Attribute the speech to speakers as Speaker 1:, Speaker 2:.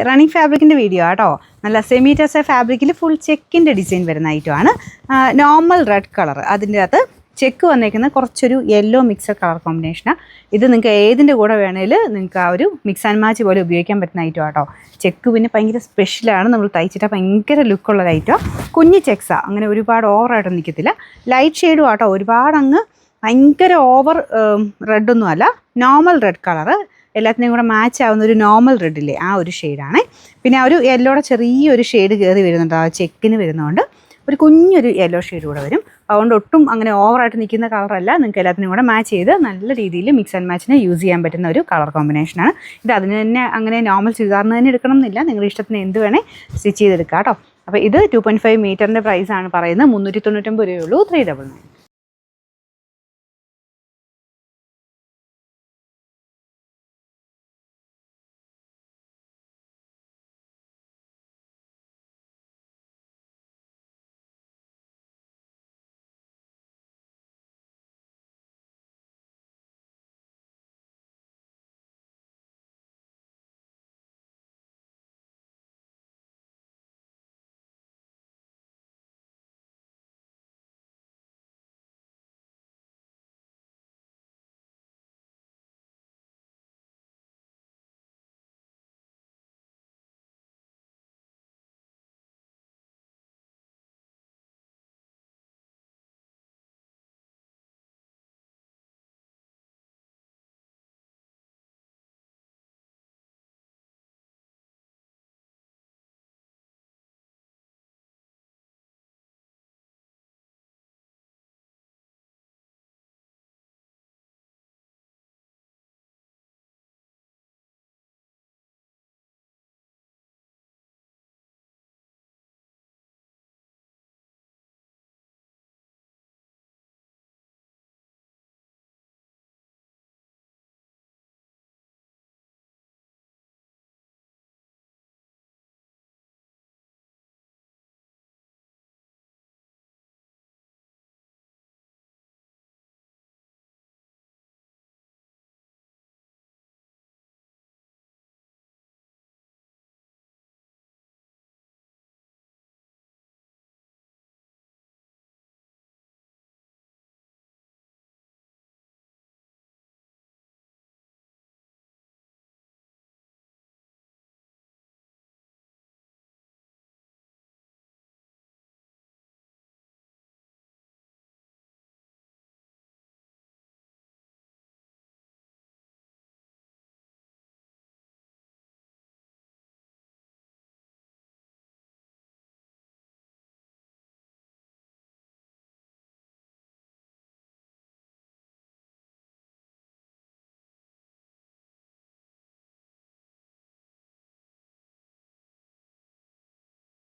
Speaker 1: Running ഫാബ്രിക്കിൻ്റെ video ആട്ടോ. നല്ല semi ടെസ ഫാബ്രിക്കിൽ ഫുൾ ചെക്കിൻ്റെ ഡിസൈൻ വരുന്ന ഐറ്റമാണ്. നോർമൽ റെഡ് കളർ, അതിൻ്റെ അകത്ത് ചെക്ക് വന്നേക്കുന്ന കുറച്ചൊരു യെല്ലോ മിക്സഡ് കളർ കോമ്പിനേഷനാണ്. ഇത് നിങ്ങൾക്ക് ഏതിൻ്റെ കൂടെ വേണേലും നിങ്ങൾക്ക് ആ ഒരു മിക്സ് ആൻഡ് മാച്ച് പോലെ ഉപയോഗിക്കാൻ പറ്റുന്ന ഐറ്റം ആട്ടോ. ചെക്ക് പിന്നെ ഭയങ്കര സ്പെഷ്യലാണ്, നമ്മൾ തയ്ച്ചിട്ടാൽ ഭയങ്കര ലുക്കുള്ള ഐറ്റം. കുഞ്ഞ് ചെക്സാണ്, അങ്ങനെ ഒരുപാട് ഓവറായിട്ട് നിൽക്കത്തില്ല. ലൈറ്റ് ഷെയ്ഡും ആട്ടോ, ഒരുപാട് അങ്ങ് ഭയങ്കര ഓവർ റെഡൊന്നും അല്ല, നോർമൽ റെഡ് കളറ്, എല്ലാത്തിനെയും കൂടെ മാച്ച് ആവുന്ന ഒരു നോർമൽ റെഡില്ലേ ആ ഒരു ഷെയ്ഡാണ്. പിന്നെ ആ ഒരു യെല്ലോടെ ചെറിയൊരു ഷെയ്ഡ് കയറി വരുന്നുണ്ട്, ആ ചെക്കിന് വരുന്നതുകൊണ്ട് ഒരു കുഞ്ഞൊരു യെല്ലോ ഷെയ്ഡ് കൂടെ വരും. അതുകൊണ്ട് ഒട്ടും അങ്ങനെ ഓവറായിട്ട് നിൽക്കുന്ന കളറല്ല, നിങ്ങൾക്ക് എല്ലാത്തിനും കൂടെ മാച്ച് ചെയ്ത് നല്ല രീതിയിൽ മിക്സ് ആൻഡ് മാച്ചിന് യൂസ് ചെയ്യാൻ പറ്റുന്ന ഒരു കളർ കോമ്പിനേഷനാണ് ഇത്. അതിന് തന്നെ അങ്ങനെ നോർമൽ ചുരിദാറിന് തന്നെ എടുക്കണം എന്നില്ല, നിങ്ങളുടെ ഇഷ്ടത്തിന് എന്ത് വേണേൽ സ്റ്റിച്ച് ചെയ്തെടുക്കാം കേട്ടോ. അപ്പോൾ ഇത് 2.5 മീറ്ററിൻ്റെ പ്രൈസാണ് പറയുന്നത്. 399 രൂപയുള്ളൂ, 399.